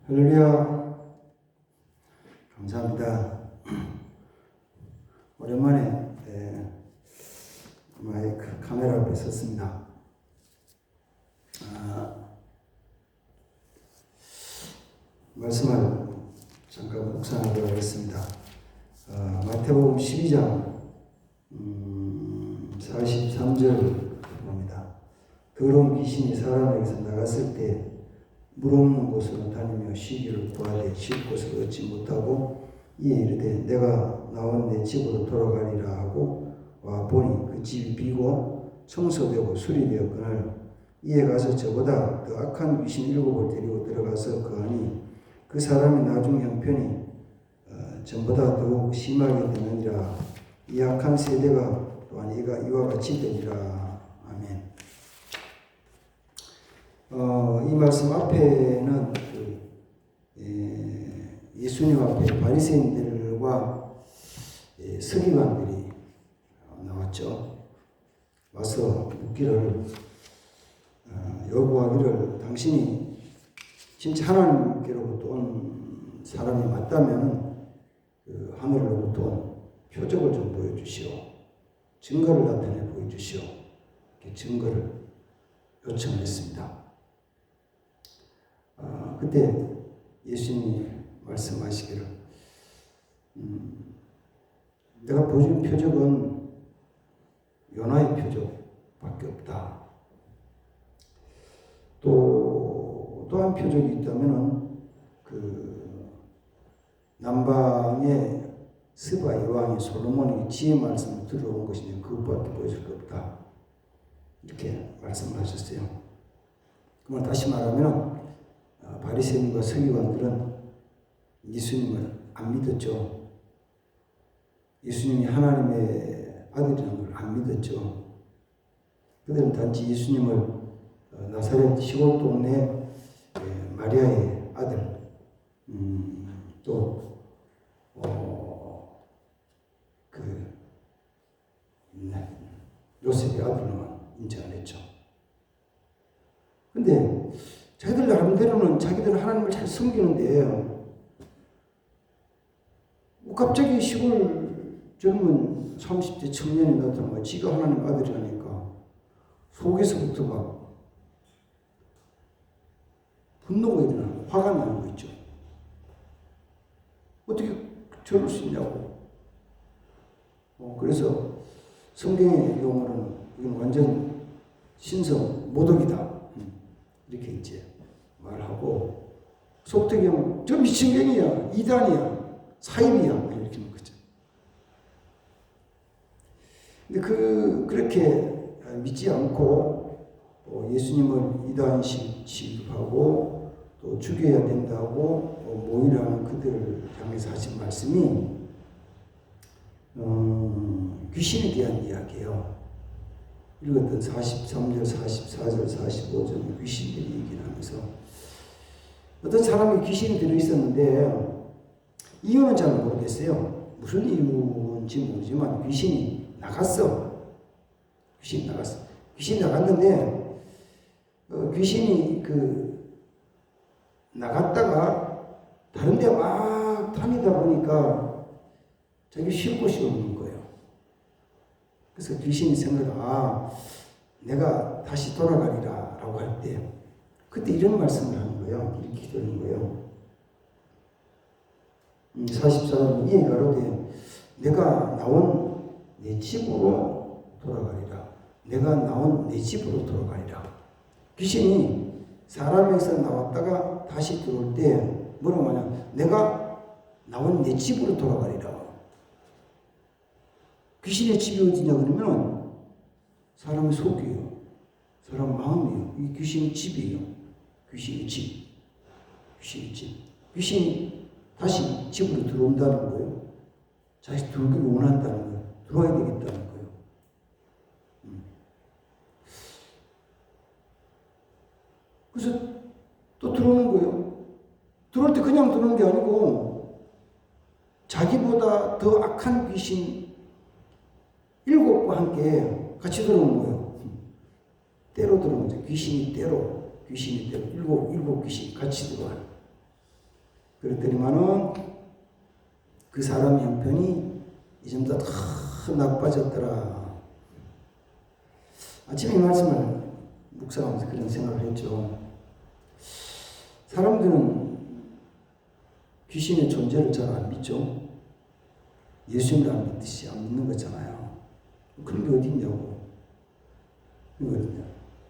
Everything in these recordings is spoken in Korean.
할렐루야. 감사합니다. 오랜만에 마이크 카메라 앞에 섰습니다. 말씀을 잠깐 묵상하도록 하겠습니다. 마태복음 12장 43절 봅니다. 더러운 귀신이 사람에게서 나갔을 때 물 없는 곳으로 다니며 쉬기를 구하되 쉴 곳을 얻지 못하고 이에 이르되 내가 나온 내 집으로 돌아가리라 하고 와 보니 그 집이 비고 청소되고 수리되었거늘 이에 가서 저보다 더 악한 귀신 7을 데리고 들어가서 거하니 그 사람의 나중 형편이 전보다 더욱 심하게 되느니라. 이 악한 세대가 또한 이와 같이 되리라. 아멘. 이 말씀 앞에는 예수님 앞에 바리새인들과 서기관들이 나왔죠. 와서 묻기를 요구하기를 당신이 진짜 하나님께로부터 온 사람이 맞다면 하늘로부터 온 표적을 좀 보여주시오. 증거를 나타내 보여주시오. 이렇게 증거를 요청했습니다. 그때 예수님이 말씀하시기를 내가 보여준 표적은 요나의 표적밖에 없다. 또 한 표적이 있다면은 남방의 스바 여왕이 솔로몬에게 지혜 말씀을 들어온 것이니 그것밖에 보여줄 게 없다. 이렇게 말씀을 하셨어요. 그럼 다시 말하면 바리새인과 서기관들은 예수님을 안 믿었죠. 예수님이 하나님의 아들이라는 걸 안 믿었죠. 그들은 단지 예수님을 나사렛 시골 동네 마리아의 아들, 또 요셉의 아들로만 인정을 했죠. 근데 자기들 나름대로는 자기들은 하나님을 잘 섬기는데 갑자기 시골 젊은 30대 청년이 나타나고 지가 하나님 아들이라니까 속에서부터 막 분노가 일어나고 화가 나는 거 있죠. 어떻게 저럴 수 있냐고. 그래서 성경의 용어로는 이건 완전 신성 모독이다. 이렇게 이제 말하고 속되경 저 미친경이야, 이단이야, 사입이야 이렇게 하는 거죠. 근데 그렇게 믿지 않고 예수님을 이단식 취급하고 또 죽여야 된다고 모의라는 그들을 향해서 하신 말씀이 귀신에 대한 이야기예요. 읽었던 43절, 44절, 45절 귀신들이 얘기를 하면서 어떤 사람이 귀신이 들어있었는데 이유는 잘 모르겠어요. 무슨 이유인지 모르지만 귀신이 나갔어. 귀신이 나갔어. 귀신이 나갔는데 귀신이 나갔다가 다른 데 막 다니다 보니까 자기 쉴 곳이 없는 거예요. 그래서 귀신이 생각을 내가 다시 돌아가리라 라고 할 때 그때 이런 말씀을 하는 거예요. 이렇게 기도하는 거예요. 44절 이에 가로되 내가 나온 내 집으로 돌아가리라. 내가 나온 내 집으로 돌아가리라. 귀신이 사람에서 나왔다가 다시 들어올 때 뭐라고 하냐? 내가 나온 내 집으로 돌아가리라. 귀신의 집이 어디냐 그러면 사람의 속이에요. 사람 마음이에요. 이 귀신의 집이에요. 귀신의 집. 귀신의 집. 귀신이 다시 집으로 들어온다는 거예요. 다시 들어오기를 원한다는 거예요. 들어와야 되겠다는 거예요. 그래서 또 들어오는 거예요. 들어올 때 그냥 들어오는 게 아니고 자기보다 더 악한 귀신 7과 함께 같이 들어오는 거예요. 때로 들어오는 거죠. 귀신이 때로 일곱 귀신이 같이 들어와요. 그랬더니만은 그 사람 형편이 이전보다 더 나빠졌더라. 아침에 이 말씀을 묵상하면서 그런 생각을 했죠. 사람들은 귀신의 존재를 잘 안 믿죠. 예수님을 안 믿듯이 안 믿는 거잖아요. 그런 게 어디 있냐고.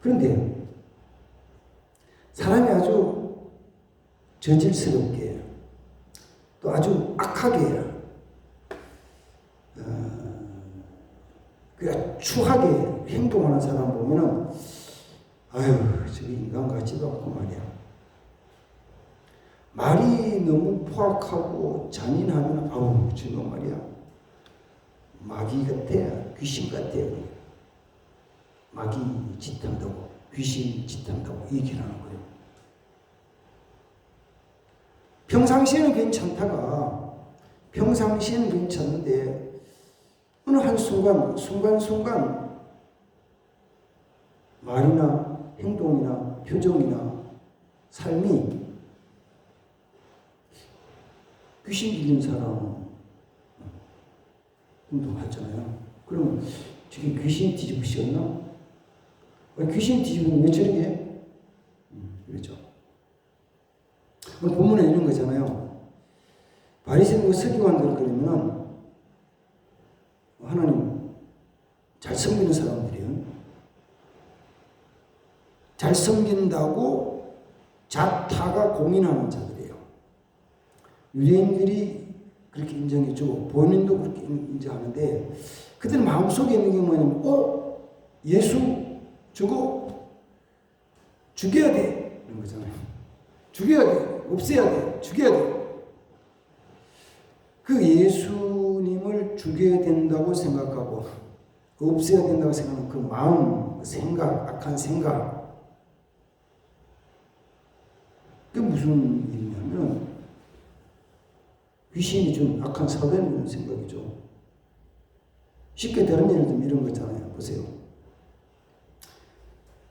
그런데 사람이 아주 저질스럽게 또 아주 악하게 그 추하게 행동하는 사람 보면은 아유 저기 인간 같지도 않고 말이야. 말이 너무 포악하고 잔인하면 아우 저거 말이야 마귀 같아 귀신 같아 마귀 짓한다고 귀신 짓한다고 얘기를 하는 거예요. 평상시에는 괜찮다가 평상시에는 괜찮은데 어느 한 순간 말이나 행동이나 표정이나 삶이 귀신 들린 사람은 운동하잖아요. 그러면 저게 귀신 뒤집으시었나? 귀신 뒤집으면 왜 저렇게 해? 그렇죠. 본문에 이런 거잖아요. 바리새인과 서기관들 그러면 하나님 잘 섬기는 사람들이에요. 잘 섬긴다고 자타가 공인하는 자들이에요. 유대인들이 그렇게 인정해주고 본인도 그렇게 인정하는데 그들은 마음속에 있는 게 뭐냐면 예수 저거 죽여야 돼 이런 거잖아요. 죽여야 돼. 없애야 돼. 죽여야 돼. 그 예수님을 죽여야 된다고 생각하고 없애야 된다고 생각하는 그 마음, 그 생각, 악한 생각 그게 무슨 일이냐면 귀신이 좀 악한 사대는 생각이죠. 쉽게 다른 예를 들면 이런 거잖아요. 보세요.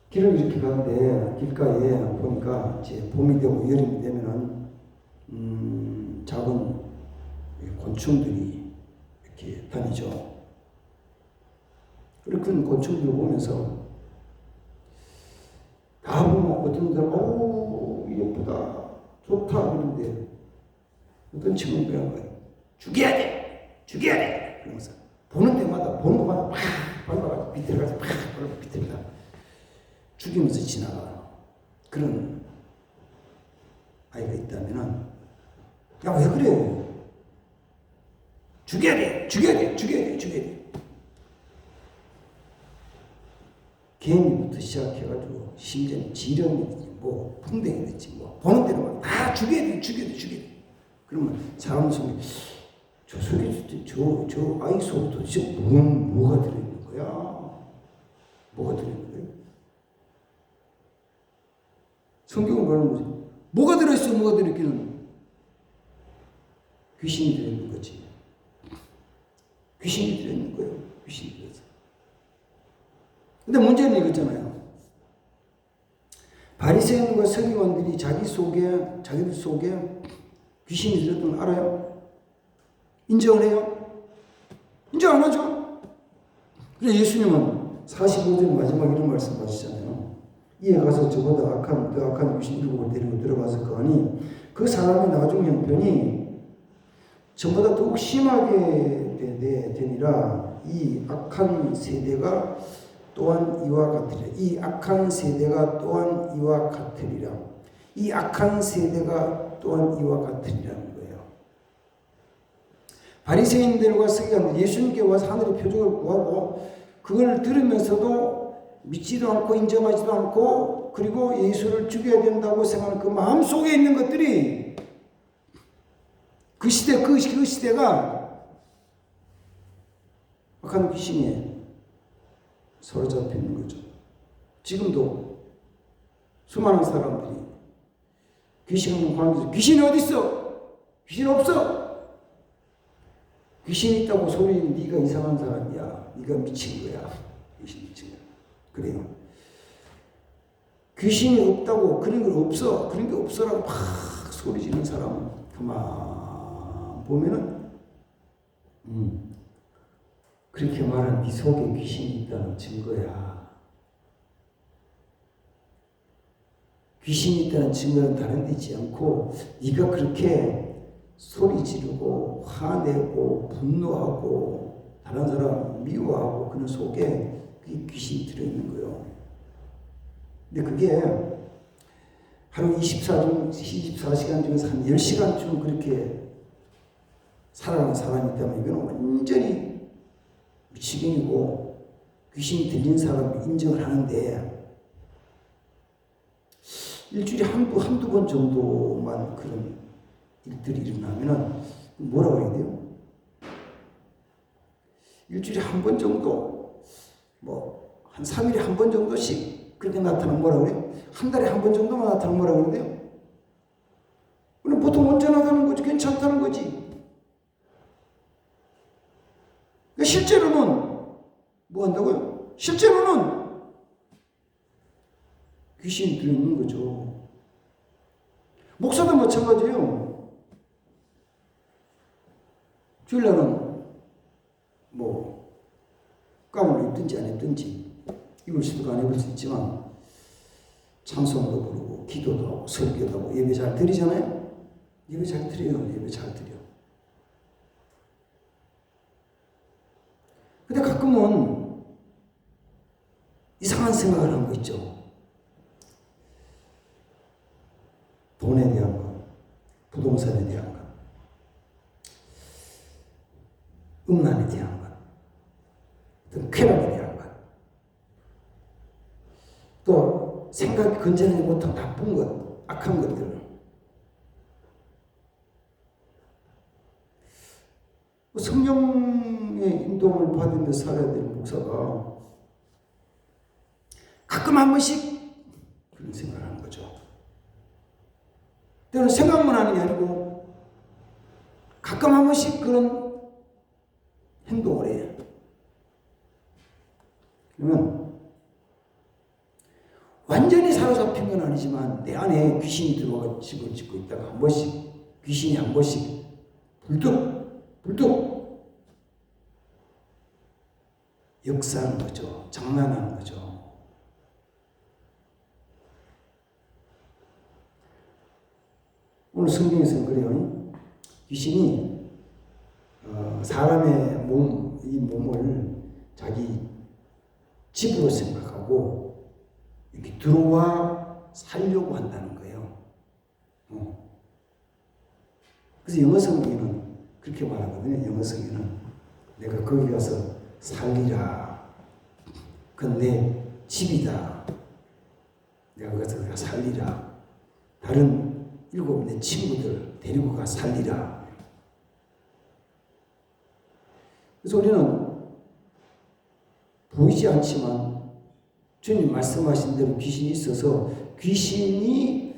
길을 이렇게 가는데 길가에 보니까 이제 봄이 되고 여름이 되면은 작은 곤충들이 이렇게 다니죠. 그리고 그 곤충들을 보면서 다 보면 어떤 분들은 예쁘다 좋다 그러는데 어떤 친구는 그런 거예요. 죽여야 돼! 죽여야 돼! 그러면서 보는 곳마다 팍 밟아가지고 비틀어 가지고 팍 밟아가지고 비틀다 죽이면서 지나가는 그런 아이가 있다면은 야 왜 그래? 죽여야 돼! 죽여야 돼! 죽여야 돼! 죽여야 돼! 개미부터 시작해가지고 심지어는 지렁이든지 뭐 풍뎅이든지 뭐 보는 대로 다 죽여야 돼! 죽여야 돼! 죽여야 돼! 그러면 사람 속에 저 속에 저 아이 속에 도대체 뭐가 들어있는 거야? 뭐가 들어있는 거야? 성경은 말하는 거지. 뭐가 들어있어? 뭐가 들어있기는? 귀신이 들어있는 거지. 귀신이 들어있는 거예요. 귀신이 들어있어. 근데 문제는 이거잖아요. 바리새인과 서기관들이 자기들 속에 귀신이 들었던 걸 알아요? 인정을 해요? 인정 안 하죠? 그래서 예수님은 45절 마지막 이런 말씀 하시잖아요. 이에 가서 저보다 더 악한 귀신 일곱을 데리고 들어가서 거하니 그 사람의 나중 형편이 저보다 더욱 심하게 되니라. 이 악한 세대가 또한 이와 같으리라. 이 악한 세대가 또한 이와 같으리라. 이 악한 세대가 또한 이와 같으리라는 거예요. 바리새인들과 서기관들 예수님께 와서 하늘의 표적을 구하고 그걸 들으면서도 믿지도 않고 인정하지도 않고 그리고 예수를 죽여야 된다고 생각하는 그 마음속에 있는 것들이 그 시대가 악한 귀신에 사로잡혀 있는 거죠. 지금도 수많은 사람들이 귀신을 구하면서 귀신이 어디 있어? 귀신 없어. 귀신이 있다고 소리는 네가 이상한 사람이야. 네가 미친 거야. 귀신 미친 거야. 그래요. 귀신이 없다고 그런 게 없어라고 막 소리 지르는 사람은 가만 보면은 그렇게 말한 네 속에 귀신이 있다는 증거야. 귀신이 있다는 증거는 다른 데 있지 않고 네가 그렇게 소리 지르고 화내고 분노하고 다른 사람 미워하고 그런 속에 그게 귀신이 들어있는 거예요. 근데 그게 하루 24시간 중에서 한 10시간쯤 그렇게 살아가는 사람이 있다면 이건 완전히 미치경이고 귀신이 들린 사람을 인정을 하는데 일주일에 한두 번 정도만 그런 일들이 일어나면은 뭐라고 해야 돼요? 일주일에 한 번 정도, 뭐, 한 3일에 한 번 정도씩 그렇게 나타나면 뭐라고 그래요? 한 달에 한 번 정도만 나타나면 뭐라고 그래요? 그럼 보통 온전하다는 거지, 괜찮다는 거지. 그러니까 실제로는 뭐 한다고요? 실제로는 귀신이 들어있는 거죠. 목사도 마찬가지예요. 주일날은 뭐 가운을 입든지 안 입든지 입을 수도 안 입을 수 있지만 찬송도 부르고 기도도 하고 설교도 하고 예배 잘 드리잖아요. 예배 잘 드려요. 예배 잘 드려. 근데 가끔은 이상한 생각을 하는 거 있죠. 돈에 대한 것, 부동산에 대한 것, 음란에 대한 것, 어떤 쾌락에 대한 것, 또 생각이 건져내지 못한 나쁜 것, 악한 것들. 성령의 인도를 받으며 살아야 될 목사가 가끔 한 번씩 그런 생각을 하는 거죠. 때로는 생각만 하는 게 아니고 가끔 한 번씩 그런 행동을 해요. 그러면 완전히 사로잡힌 건 아니지만 내 안에 귀신이 들어와 집어짓고 있다가 한 번씩 귀신이 한 번씩 불뚝 역사하는 거죠. 장난하는 거죠. 오늘 성경에서는 그래요. 귀신이 사람의 이 몸을 자기 집으로 생각하고 이렇게 들어와 살려고 한다는 거예요. 그래서 영어 성경에는 그렇게 말하거든요. 영어 성경에는 내가 거기 가서 살리라. 그건 내 집이다. 내가 거기서 살리라. 다른 7 내 친구들 데리고 가 살리라. 그래서 우리는 보이지 않지만 주님 말씀하신 대로 귀신이 있어서 귀신이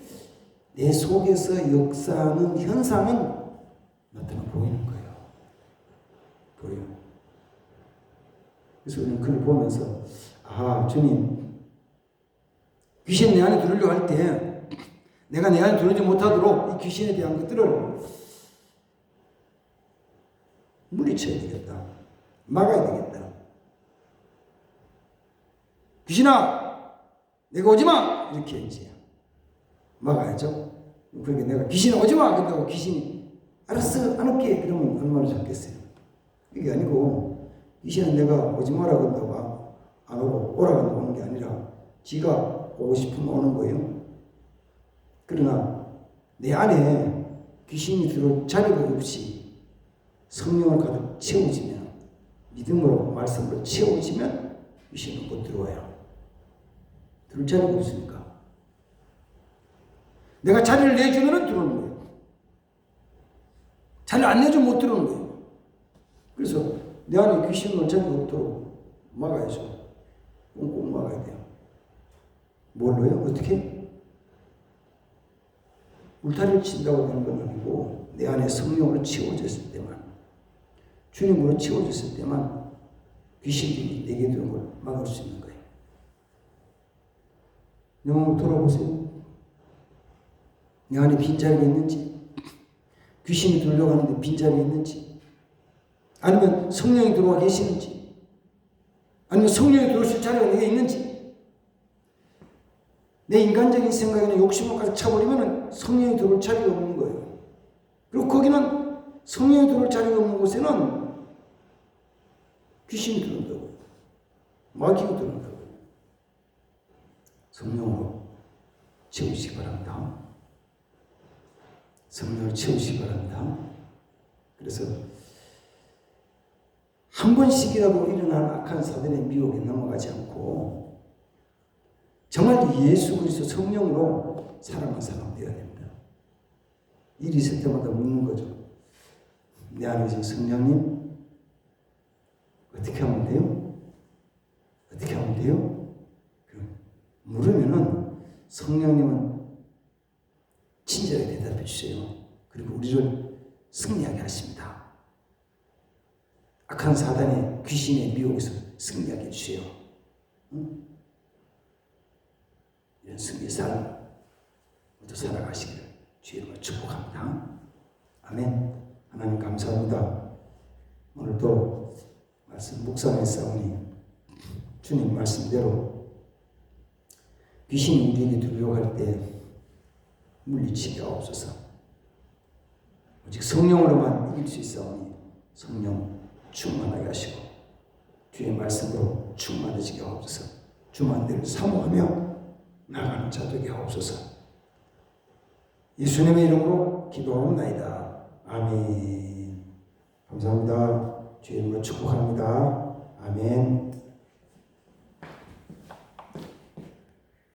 내 속에서 역사하는 현상은 나타나 보이는 거예요. 보여요. 그래서 우리는 그걸 보면서 주님 귀신 내 안에 들으려고 할 때 내가 내 안에 들어오지 못하도록 이 귀신에 대한 것들을 물리쳐야 되겠다. 막아야 되겠다. 귀신아, 내가 오지마! 이렇게 이제 막아야죠. 그러니까 내가 귀신 오지마! 그런다고 귀신이 알았어, 안 올게. 그러면 얼마나 좋겠어요. 이게 아니고 귀신은 내가 오지마라 그런다고 안 오고 오라고 오는 게 아니라 지가 오고 싶으면 오는 거예요. 그러나 내 안에 귀신이 들어올 자리가 없이 성령을 가득 채워지면 믿음으로 말씀으로 채워지면 귀신은 못 들어와요. 들어올 자리가 없으니까. 내가 자리를 내주면 들어오는 거예요. 자리를 안 내주면 못 들어오는 거예요. 그래서 내 안에 귀신을 올 자리가 없도록 막아야죠. 꼭 막아야 돼요. 뭘로요? 어떻게? 울타리를 친다고 되는 건 아니고 내 안에 성령으로 채워졌을 때만, 주님으로 채워졌을 때만 귀신들이 내게 들어온 걸 막을 수 있는 거예요. 내 마음을 돌아보세요. 내 안에 빈자리가 있는지, 귀신이 들려가는데 빈자리에 있는지, 아니면 성령이 들어와 계시는지, 아니면 성령이 들어오실 자리가 내게 있는지, 내 인간적인 생각이나 욕심을 가득 차버리면 성령이 들어올 자리가 없는 거예요. 그리고 거기는 성령이 들어올 자리가 없는 곳에는 귀신이 들어온다고요. 마귀가 들어온다고요. 성령으로 채우시기 바랍니다. 성령을 채우시기 바랍니다. 그래서 한 번씩이라도 일어난 악한 사단의 미혹에 넘어가지 않고 정말 예수 그리스도 성령으로 사랑하는 사람 되어야 됩니다. 일이 있을 때마다 묻는 거죠. 내 안에 계신 성령님 어떻게 하면 돼요? 어떻게 하면 돼요? 물으면은 성령님은 친절하게 대답해 주세요. 그리고 우리를 승리하게 하십니다. 악한 사단의 귀신의 미혹에서 승리하게 해주세요. 응? 이런 승리의 삶 모두 살아가시기를 주님으로 축복합니다. 아멘. 하나님 감사합니다. 오늘 또 말씀 묵상했사오니 주님 말씀대로 귀신이 우리에게 들려갈 때 물리치게 하옵소서. 오직 성령으로만 이길 수 있사오니 성령 충만하게 하시고 주의 말씀으로 충만해지게 하옵소서. 주만 늘 사모하며 나가는 자 되게 하옵소서. 예수님의 이름으로 기도하옵나이다. 아멘. 감사합니다. 주의 이름으로 축복합니다. 아멘.